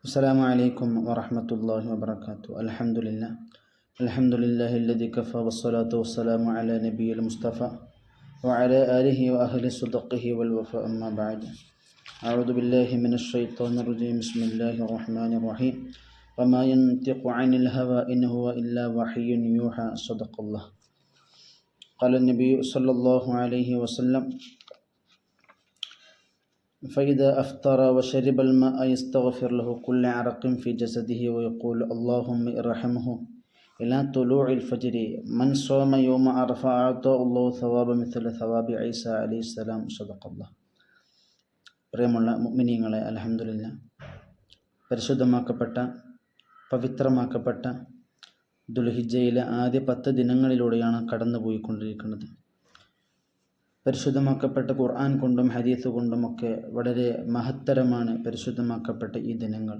السلام عليكم ورحمة الله وبركاته. الحمد لله الذي كفى والصلاة والسلام على نبي المصطفى وعلى آله وأهل صدقه والوفاء. أما بعد، أعوذ بالله من الشيطان الرجيم. بسم الله الرحمن الرحيم. وما ينطق عن الهوى إن هو إلا وحي يوحى. صدق الله. قال النبي صلى الله عليه وسلم: فإذا أفطر وشرب الماء يستغفر له كل عرق في جسده ويقول اللهم ارحمه إلى طلوع الفجر. من صام يوم عرفة أعطاه الله ثواب مثل ثواب عيسى عليه السلام. صدق الله. പ്രിയമുള്ള മുഅ്മിനീങ്ങളെ, അൽഹംദുലില്ലാഹ്, പരിശുദ്ധമാക്കപ്പെട്ട പവിത്രമാക്കപ്പെട്ട ദുൽഹിജ്ജയിലെ ആദ്യ 10 ദിനങ്ങളിലൂടെയാണ് കടന്നുപോയിക്കൊണ്ടിരിക്കുന്നത്. പരിശുദ്ധമാക്കപ്പെട്ട ഖുർആൻ കൊണ്ടും ഹദീസ് കൊണ്ടുമൊക്കെ വളരെ മഹത്തരമാണ് പരിശുദ്ധമാക്കപ്പെട്ട ഈ ദിനങ്ങൾ.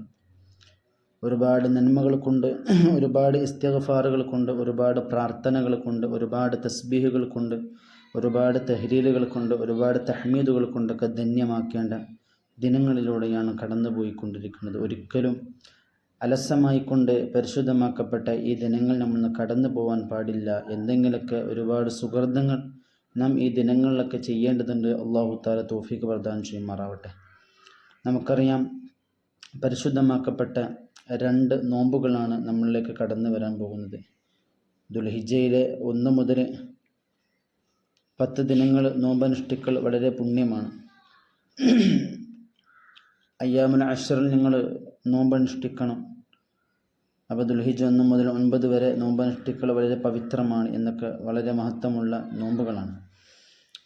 ഒരുപാട് നന്മകൾ കൊണ്ട്, ഒരുപാട് ഇസ്തിഗ്ഫാറുകൾ കൊണ്ട്, ഒരുപാട് പ്രാർത്ഥനകൾ കൊണ്ട്, ഒരുപാട് തസ്ബീഹുകൾ കൊണ്ട്, ഒരുപാട് തഹ്ലീലുകൾ കൊണ്ട്, ഒരുപാട് തഹ്മീദുകൾ കൊണ്ടൊക്കെ ധന്യമാക്കേണ്ട ദിനങ്ങളിലൂടെയാണ് കടന്നുപോയിക്കൊണ്ടിരിക്കുന്നത്. ഒരിക്കലും അലസമായിക്കൊണ്ട് പരിശുദ്ധമാക്കപ്പെട്ട ഈ ദിനങ്ങൾ നമ്മൾ കടന്നു പോകാൻ പാടില്ല. എന്തെങ്കിലുമൊക്കെ ഒരുപാട് സുഹൃതങ്ങൾ നാം ഈ ദിനങ്ങളിലൊക്കെ ചെയ്യേണ്ടതുണ്ട്. അല്ലാഹു തആല തൗഫീഖ് പ്രദാനം ചെയ്യുമാറാവട്ടെ. നമുക്കറിയാം, പരിശുദ്ധമാക്കപ്പെട്ട 2 നോമ്പുകളാണ് നമ്മളിലേക്ക് കടന്നു വരാൻ പോകുന്നത്. ദുൽഹിജ്ജയിലെ 1 മുതൽ 10 ദിനങ്ങൾ നോമ്പനുഷ്ഠിക്കൽ വളരെ പുണ്യമാണ്. അയ്യാമുൽ അശ്റിൽ നിങ്ങൾ നോമ്പനുഷ്ഠിക്കണം. അപ്പോൾ ദുൽഹിജ്ജ 1 മുതൽ 9 വരെ നോമ്പനുഷ്ഠിക്കൽ വളരെ പവിത്രമാണ് എന്നൊക്കെ വളരെ മഹത്വമുള്ള നോമ്പുകളാണ്.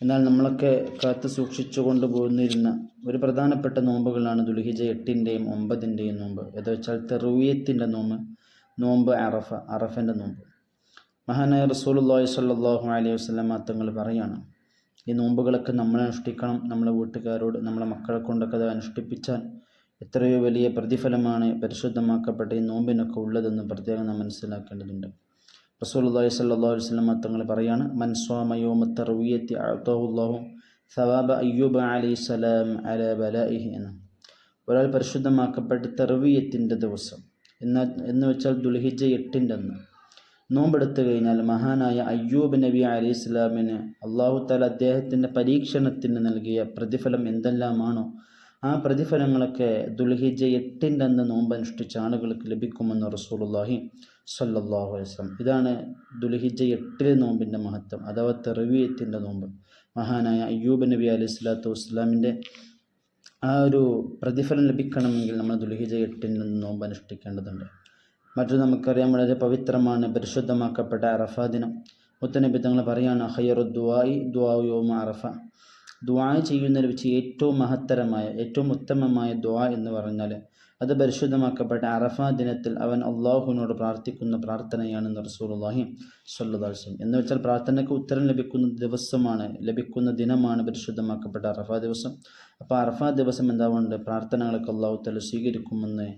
എന്നാൽ നമ്മളൊക്കെ കാത്തു സൂക്ഷിച്ചു കൊണ്ടുപോകുന്നിരുന്ന ഒരു പ്രധാനപ്പെട്ട നോമ്പുകളാണ് ദുൽഹിജ്ജ 8-ൻ്റെയും 9-ൻ്റെയും നോമ്പ്. എന്ന് വെച്ചാൽ തർവിയത്തിൻ്റെ നോമ്പ് അറഫൻ്റെ നോമ്പ്. മഹാനായ റസൂലുള്ളാഹി സ്വല്ലല്ലാഹു അലൈഹി വസല്ലം തങ്ങൾ പറയാണ്, ഈ നോമ്പുകളൊക്കെ നമ്മൾ അനുഷ്ഠിക്കണം. നമ്മളെ വീട്ടുകാരോട്, നമ്മളെ മക്കളെ കൊണ്ടൊക്കെ അത് അനുഷ്ഠിപ്പിച്ചാൽ എത്രയോ വലിയ പ്രതിഫലമാണ് പരിശുദ്ധമാക്കപ്പെട്ട ഈ നോമ്പിനൊക്കെ ഉള്ളതെന്ന് പ്രത്യേകം നാം മനസ്സിലാക്കേണ്ടതുണ്ട്. റസൂലുള്ളാഹി സ്വല്ലല്ലാഹു അലൈഹി വസല്ലം തങ്ങൾ പറയാണ്, മൻ സ്വാമ യൗമ തർവിയത്തി അഅതാഹുല്ലാഹു സവാബ അയ്യൂബ അലൈഹിസ്സലാം അലാ ബലാഇഹി എന്ന്. ഒരാൾ പരിശുദ്ധമാക്കപ്പെട്ട തർവിയത്തിൻ്റെ ദിവസം എന്ന് വെച്ചാൽ ദുൽഹിജ്ജ 8-ൻ്റെ അന്ന് നോമ്പെടുത്തു കഴിഞ്ഞാൽ മഹാനായ അയ്യൂബ് നബി അലൈഹിസ്സലാമിന് അല്ലാഹു തആല അദ്ദേഹത്തിൻ്റെ പരീക്ഷണത്തിന് നൽകിയ പ്രതിഫലം എന്തെല്ലാമാണോ ആ പ്രതിഫലങ്ങളൊക്കെ ദുൽഹിജ്ജ 8-ൻ്റെ അന്ന് നോമ്പനുഷ്ഠിച്ച ആളുകൾക്ക് ലഭിക്കുമെന്ന് റസൂലുള്ളാഹി സ്വല്ലല്ലാഹു അലൈഹി വസല്ലം. ഇതാണ് ദുൽഹിജ്ജ 8 നോമ്പിൻ്റെ മഹത്വം, അഥവാ തർവിയത്തിൻ്റെ നോമ്പ്. മഹാനായ അയ്യൂബ് നബി അലൈഹി സ്വലാത്തു വസ്സലാമിൻ്റെ ആ ഒരു പ്രതിഫലം ലഭിക്കണമെങ്കിൽ നമ്മൾ ദുൽഹിജ്ജ 8-ൻ്റെ നോമ്പ് അനുഷ്ഠിക്കേണ്ടതുണ്ട്. മറ്റു നമുക്കറിയാം, വളരെ പവിത്രമാണ് പരിശുദ്ധമാക്കപ്പെട്ട അറഫ ദിനം. മുത്തനബി തങ്ങൾ പറയാണ്, ഖൈറു ദുആഇ ദുആഉ യൗമ അറഫ. ദുആ ചെയ്യുന്നതിൽ വെച്ച് ഏറ്റവും മഹത്തരമായ, ഏറ്റവും ഉത്തമമായ ദുആ എന്ന് പറഞ്ഞാൽ അത് പരിശുദ്ധമാക്കപ്പെട്ട അറഫ ദിനത്തിൽ അവൻ അള്ളാഹുവിനോട് പ്രാർത്ഥിക്കുന്ന പ്രാർത്ഥനയാണെന്ന് റസൂലുള്ളാഹി സ്വല്ലല്ലാഹു അലൈഹി വസല്ലം. എന്ന് വെച്ചാൽ പ്രാർത്ഥനയ്ക്ക് ഉത്തരം ലഭിക്കുന്ന ദിനമാണ് പരിശുദ്ധമാക്കപ്പെട്ട അറഫ ദിവസം. അപ്പോൾ അറഫ ദിവസം എന്താവുന്നുണ്ട്, പ്രാർത്ഥനകളൊക്കെ അള്ളാഹു തആല സ്വീകരിക്കുമെന്ന്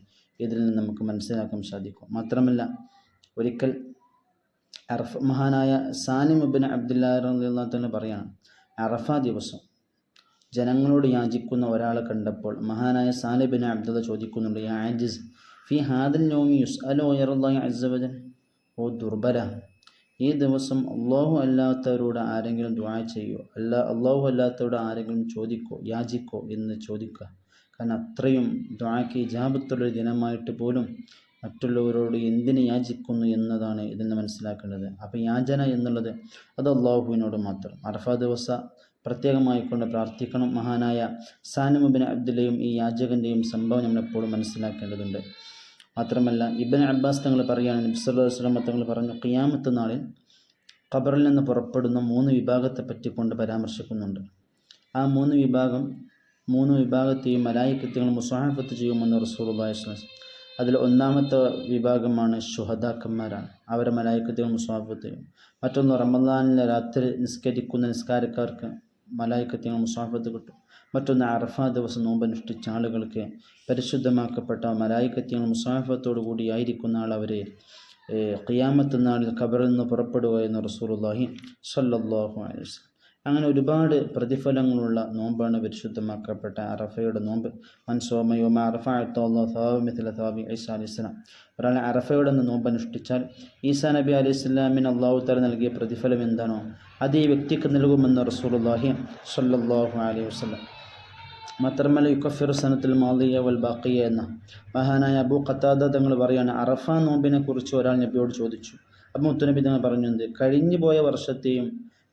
ഇതിൽ നിന്ന് നമുക്ക് മനസ്സിലാക്കാൻ സാധിക്കും. മാത്രമല്ല, ഒരിക്കൽ മഹാനായ സാലിം ഇബ്നു അബ്ദുല്ലാഹി റളിയല്ലാഹു തആല പറയാണ്, അറഫ ദിവസം ജനങ്ങളോട് യാചിക്കുന്ന ഒരാളെ കണ്ടപ്പോൾ മഹാനായ സാലിം ഇബ്നു അബ്ദുല്ല ചോദിക്കുന്നുണ്ട്, യാ ആജിസ് ഫി ഹാദൽ യൗമി യുസ്അലു ഗൈറല്ലാഹി അസ്സ വജൽ. ഓ ദുർബല, ഈ ദിവസം അല്ലാഹു അല്ലാത്തവരോട് ആരെങ്കിലും ദുആ ചെയ്യോ, അല്ലാഹു അല്ലാത്തവരോട് ആരെങ്കിലും യാചിക്കോ എന്ന് ചോദിക്കുക. കാരണം അത്രയും ദുആക്ക് ഇജാബത്തുള്ളൊരു ദിനമായിട്ട് പോലും മറ്റുള്ളവരോട് എന്തിന് യാചിക്കുന്നു എന്നതാണ് ഇതിൽ നിന്ന് മനസ്സിലാക്കേണ്ടത്. അപ്പോൾ യാചന എന്നുള്ളത് അത് അള്ളാഹുവിനോട് മാത്രം. അറഫ ദിവസം പ്രത്യേകമായിക്കൊണ്ട് പ്രാർത്ഥിക്കണം. മഹാനായ സാലിം ഇബ്നു അബ്ദുല്ലയും ഈ യാചകൻ്റെയും സംഭവം നമ്മളെപ്പോഴും മനസ്സിലാക്കേണ്ടതുണ്ട്. മാത്രമല്ല, ഇബ്നു അബ്ബാസ് തങ്ങൾ പറയുകയാണ്, നബി സല്ലല്ലാഹു അലൈഹി വസല്ലം തങ്ങൾ പറഞ്ഞു, ഖിയാമത്ത് നാളിൽ ഖബറിൽ നിന്ന് പുറപ്പെടുന്ന 3 വിഭാഗത്തെ പറ്റിക്കൊണ്ട് പരാമർശിക്കുന്നുണ്ട്. ആ 3 വിഭാഗത്തെയും മലായികത്തുകൾ മുസാഹഫത്ത് ചെയ്യുമെന്ന് റസൂലുള്ളാഹി സ്വല്ലല്ലാഹു അലൈഹി വസല്ലം. അതിൽ 1-ാമത്തെ വിഭാഗമാണ് ശുഹദാക്കന്മാരാണ്. അവരെ മലായികത്തുകൾ മുസാഹഫത്ത് ചെയ്യും. മറ്റൊന്ന്, റമദാനിലെ രാത്രി നിസ്കരിക്കുന്ന നിസ്കാരക്കാർക്ക് മലായികത്തുകൾ മുസാഹഫത്ത് കിട്ടും. മറ്റൊന്ന്, അറഫ ദിവസം നോമ്പനുഷ്ഠിച്ച ആളുകൾക്ക് പരിശുദ്ധമാക്കപ്പെട്ട മലായികത്തുകൾ മുസാഹഫത്തോടു കൂടിയായിരിക്കുന്ന ആൾ അവരെ ഖിയാമത്ത് നാളിൽ ഖബറിൽ നിന്ന് പുറപ്പെടുക എന്ന് റസൂലുള്ളാഹി സ്വല്ലല്ലാഹു അലൈഹി വസല്ലം. അങ്ങനെ ഒരുപാട് പ്രതിഫലങ്ങളുള്ള നോമ്പാണ് പരിശുദ്ധമാക്കപ്പെട്ട അറഫയുടെ നോമ്പ്. മൻസോമയോമ അറഫ മിഥില തവാബി ഈസാ അലൈഹി സ്വലാം. ഒരാൾ അറഫയുടെ നോമ്പ് അനുഷ്ഠിച്ചാൽ ഈസാ നബി അലൈഹി സ്വലാമിന് അള്ളാഹു തആല നൽകിയ പ്രതിഫലം എന്താണോ അത് ഈ വ്യക്തിക്ക് നൽകുമെന്ന് റസൂലുള്ളാഹി സ്വല്ലല്ലാഹു അലൈഹി വസല്ലം. മാത്രമല്ല യുക്കഫിറു സനത്തുൽ മാദിയ വൽ ബാക്കിയ എന്ന മഹാനായ അബൂ ഖത്താദ തങ്ങൾ പറയാണ്, അറഫ നോമ്പിനെ കുറിച്ച് ഒരാൾ നബിയോട് ചോദിച്ചു. അപ്പോൾ മുത്തുനബി തങ്ങൾ പറഞ്ഞത്, കഴിഞ്ഞു പോയ വർഷത്തെയും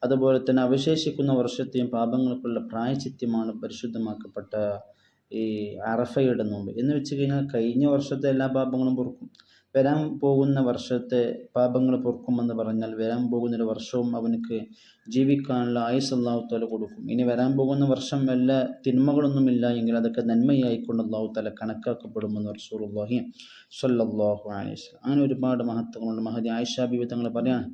അതുപോലെ തന്നെ അവശേഷിക്കുന്ന വർഷത്തെയും പാപങ്ങൾക്കുള്ള പ്രായശ്ചിത്യമാണ് പരിശുദ്ധമാക്കപ്പെട്ട ഈ അറഫയുടെ നോമ്പ്. എന്ന് വെച്ച് കഴിഞ്ഞാൽ കഴിഞ്ഞ വർഷത്തെ എല്ലാ പാപങ്ങളും പൊറുക്കും, വരാൻ പോകുന്ന വർഷത്തെ പാപങ്ങൾ പൊറുക്കുമെന്ന് പറഞ്ഞാൽ വരാൻ പോകുന്നൊരു വർഷവും അവനക്ക് ജീവിക്കാനുള്ള ആയുസ് അല്ലാഹു തആല കൊടുക്കും. ഇനി വരാൻ പോകുന്ന വർഷം വല്ല തിന്മകളൊന്നുമില്ല എങ്കിൽ അതൊക്കെ നന്മയായിക്കൊണ്ട് അല്ലാഹു തആല കണക്കാക്കപ്പെടുമെന്ന് റസൂലുള്ളാഹി സ്വല്ലല്ലാഹു അലൈഹി വസല്ലം. അങ്ങനെ ഒരുപാട് മഹത്വങ്ങളുണ്ട്. മഹദി ആയിഷ ബീവി തങ്ങൾ പറയാണ്,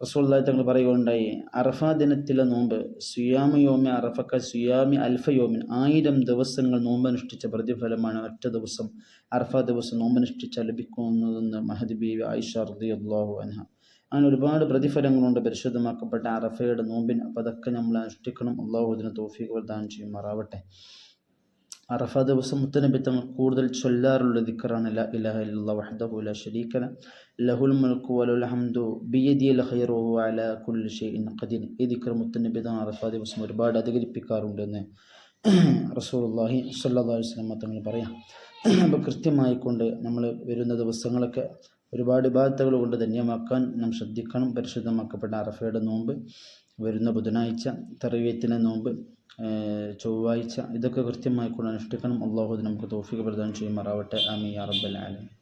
റസൂലുള്ളാഹി തങ്ങൾ പറയുകയുണ്ടായി, അറഫ ദിനത്തിലെ നോമ്പ് സുയാമി യോമി അറഫക്ക സുയാമി അൽഫ യോമിൻ, 1000 ദിവസങ്ങൾ നോമ്പനുഷ്ഠിച്ച പ്രതിഫലമാണ് ഒറ്റ ദിവസം അറഫ ദിവസം നോമ്പനുഷ്ഠിച്ചാൽ ലഭിക്കുന്നതെന്ന് മഹദി ബീവി ആയിഷ റളിയല്ലാഹു അൻഹ. അങ്ങനെ ഒരുപാട് പ്രതിഫലങ്ങളുണ്ട് പരിശുദ്ധമാക്കപ്പെട്ട അറഫയുടെ നോമ്പിന്. അപ്പോൾ അതൊക്കെ നമ്മൾ അനുഷ്ഠിക്കണം. അല്ലാഹു അതിന് തൗഫീഖ് പ്രദാനം ചെയ്യുമാറാവട്ടെ. അറഫ ദിവസം മുത്തനബി തങ്ങൾ കൂടുതൽ ചൊല്ലാറുള്ള ദിക്റാണ് ലാ ഇലാഹ ഇല്ലല്ലാഹു വഹ്ദഹു ലാ ശരീക ലഹുൽ മുൽക്കു വലഹുൽ ഹംദു ബിയദിൽ ഖൈറു അലാ കുല്ലി ഷൈഇൻ ഖദീർ. ഈ ദിക്ർ മുത്തനബി തങ്ങൾ അറഫ ദിവസം ഒരുപാട് അധികരിപ്പിക്കാറുണ്ടെന്ന് റസൂലുള്ളാഹി സ്വല്ലല്ലാഹു അലൈഹി വസല്ലം തങ്ങൾ പറയാം. അപ്പോൾ കൃത്യമായിക്കൊണ്ട് നമ്മൾ വരുന്ന ദിവസങ്ങളൊക്കെ ഒരുപാട് ഇബാദത്തുകൾ കൊണ്ട് ധന്യമാക്കാൻ നാം ശ്രദ്ധിക്കണം. പരിശുദ്ധമാക്കപ്പെട്ട അറഫയുടെ നോമ്പ് വരുന്ന ബുധനാഴ്ച, തറവീയത്തിൻ്റെ നോമ്പ് ചൊവ്വാഴ്ച, ഇതൊക്കെ കൃത്യമായിക്കൊണ്ട് അനുഷ്ഠിക്കണം. അല്ലാഹു നമുക്ക് തൗഫീഖ് പ്രദാനം ചെയ്യുമാറാവട്ടെ. ആമീൻ യാ റബ്ബൽ ആലമീൻ.